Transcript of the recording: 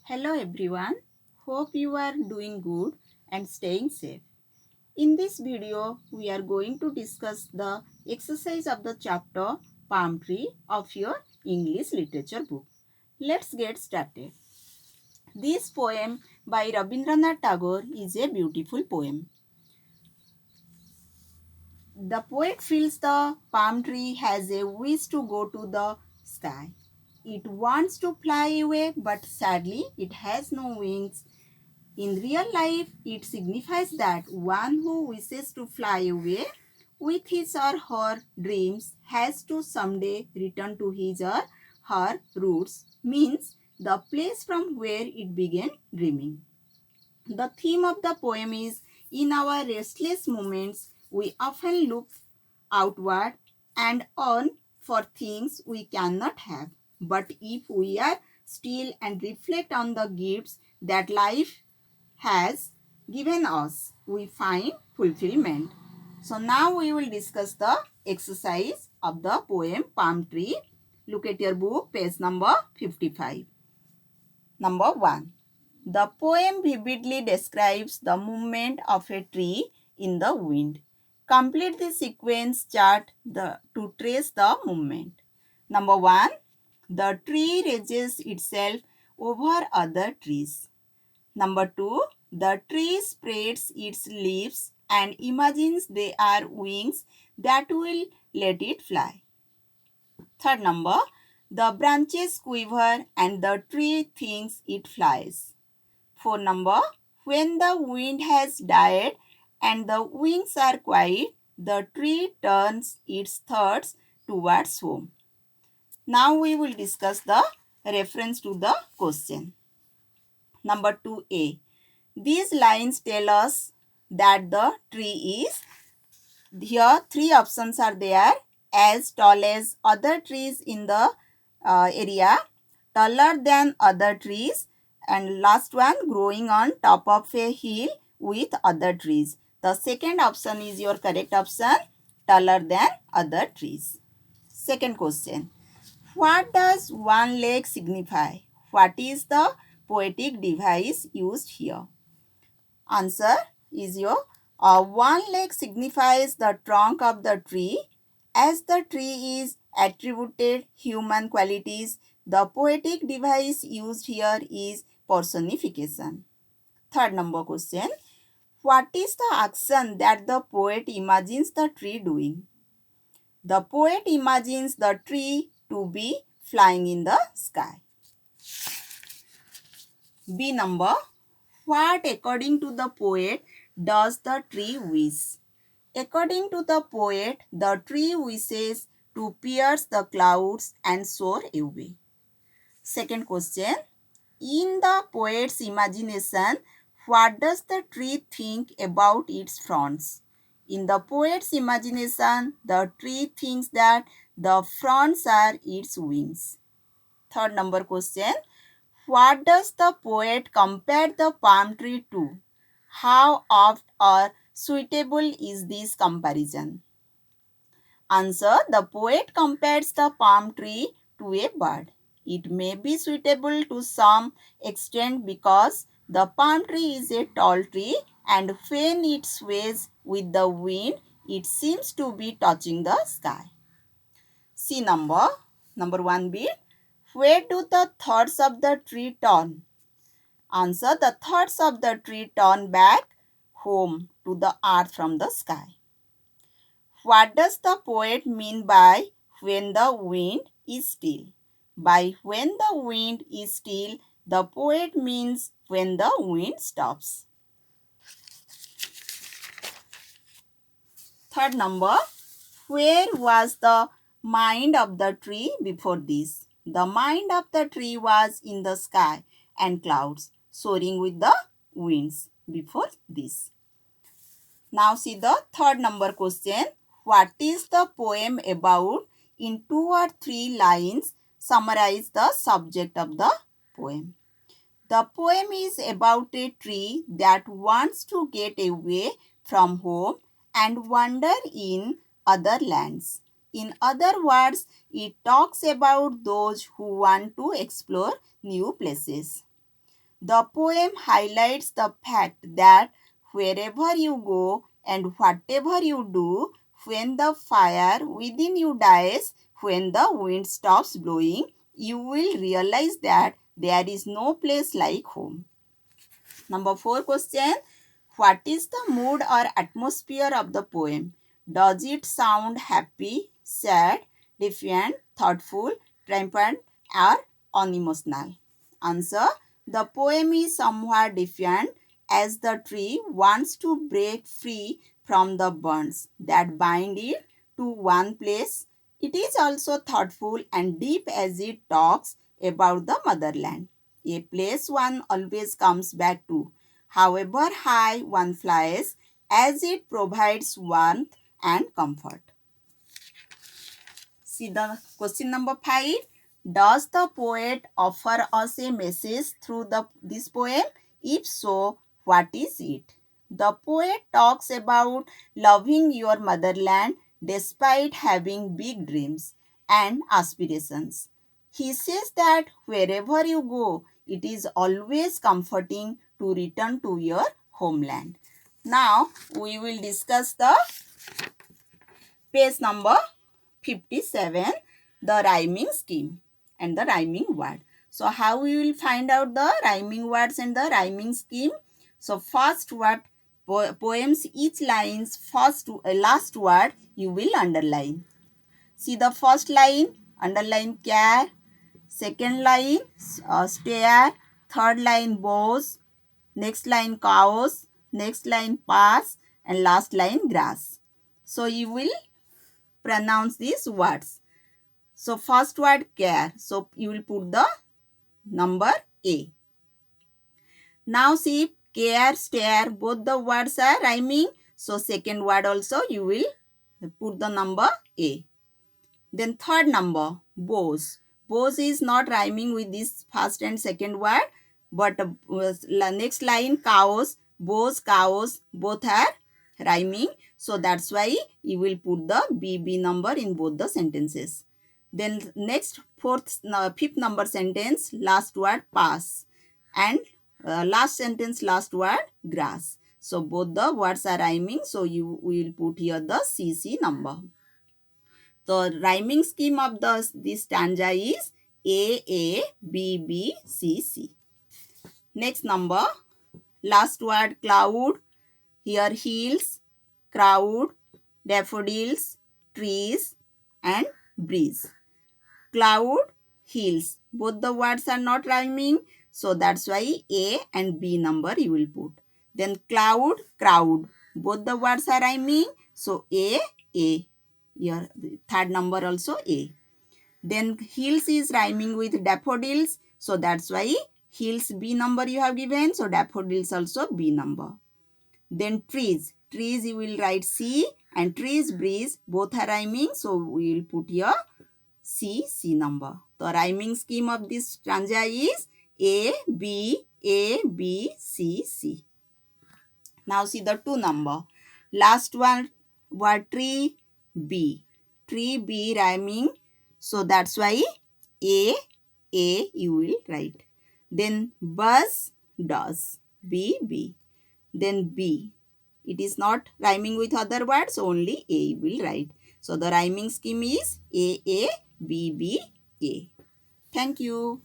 Hello everyone, hope you are doing good and staying safe. In this video, we are going to discuss the exercise of the chapter Palm Tree of your English literature book. Let's get started. This poem by Rabindranath Tagore is a beautiful poem. The poet feels the palm tree has a wish to go to the sky. It wants to fly away, but sadly, it has no wings. In real life, it signifies that one who wishes to fly away with his or her dreams has to someday return to his or her roots, means the place from where it began dreaming. The theme of the poem is in our restless moments, we often look outward and on for things we cannot have. But if we are still and reflect on the gifts that life has given us, we find fulfillment. So now we will discuss the exercise of the poem Palm Tree. Look at your book, page number 55. Number 1. The poem vividly describes the movement of a tree in the wind. Complete the sequence chart to trace the movement. Number 1. The tree raises itself over other trees. Number 2. The tree spreads its leaves and imagines they are wings that will let it fly. Third number. The branches quiver and the tree thinks it flies. Fourth number. When the wind has died and the wings are quiet, the tree turns its thoughts towards home. Now we will discuss the reference to the question. Number 2a. These lines tell us that the tree is, here three options are there, as tall as other trees in the area, taller than other trees, and last one, growing on top of a hill with other trees. The second option is your correct option, taller than other trees. Second question. What does one leg signify? What is the poetic device used here? Answer is your one leg signifies the trunk of the tree. As the tree is attributed human qualities, the poetic device used here is personification. Third number question. What is the action that the poet imagines the tree doing? The poet imagines the tree to be flying in the sky. B number. What, according to the poet, does the tree wish? According to the poet, the tree wishes to pierce the clouds and soar away. Second question. In the poet's imagination, what does the tree think about its fronds? In the poet's imagination, the tree thinks that the fronds are its wings. Third number question. What does the poet compare the palm tree to? How oft or suitable is this comparison? Answer. The poet compares the palm tree to a bird. It may be suitable to some extent because the palm tree is a tall tree and when it sways with the wind, it seems to be touching the sky. C number. Number 1b. Where do the thoughts of the tree turn? Answer. The thoughts of the tree turn back home to the earth from the sky. What does the poet mean by when the wind is still? By when the wind is still, the poet means when the wind stops. Third number. Where was the mind of the tree before this? The mind of the tree was in the sky and clouds, soaring with the winds before this. Now see the third number question. What is the poem about? In 2 or 3 lines, summarize the subject of the poem. The poem is about a tree that wants to get away from home and wander in other lands. In other words, it talks about those who want to explore new places. The poem highlights the fact that wherever you go and whatever you do, when the fire within you dies, when the wind stops blowing, you will realize that there is no place like home. Number 4 question. What is the mood or atmosphere of the poem? Does it sound happy, sad, defiant, thoughtful, triumphant, or unemotional? Answer. The poem is somewhat defiant as the tree wants to break free from the bonds that bind it to one place. It is also thoughtful and deep as it talks about the motherland, a place one always comes back to, however high one flies, as it provides warmth and comfort. See the question number 5. Does the poet offer us a message through this poem? If so, what is it? The poet talks about loving your motherland despite having big dreams and aspirations. He says that wherever you go, it is always comforting to return to your homeland. Now, we will discuss the page number 57, the rhyming scheme and the rhyming word. So how we will find out the rhyming words and the rhyming scheme? So first word, poems, each line's last word you will underline. See the first line, underline care. Second line, stare. Third line, bows. Next line, cows. Next line, pass. And last line, grass. So you will pronounce these words. So first word, care. So you will put the number A. Now see, care, stare, both the words are rhyming. So second word also you will put the number A. Then third number, bows. Bows is not rhyming with this first and second word. But next line, cows, bows, cows, both are rhyming. So that's why you will put the BB number in both the sentences. Then next fifth number sentence, last word, pass. And last sentence, last word, grass. So both the words are rhyming. So you will put here the CC number. The rhyming scheme of this stanza is A, B, B, C, C. Next number, last word, cloud. Here hills, crowd, daffodils, trees and breeze. Cloud, hills. Both the words are not rhyming. So that's why A and B number you will put. Then cloud, crowd. Both the words are rhyming. So A. Here third number also A. Then hills is rhyming with daffodils. So that's why hills B number you have given. So daffodils also B number. Then trees. Trees you will write C and trees, breeze both are rhyming. So we will put here C number. The rhyming scheme of this stanza is A, B, C, C. Now see the 2 number. Last one word tree, B. Tree, B rhyming. So that's why A you will write. Then bus, does. B. Then B. It is not rhyming with other words, only A you will write. So the rhyming scheme is A, B, A. Thank you.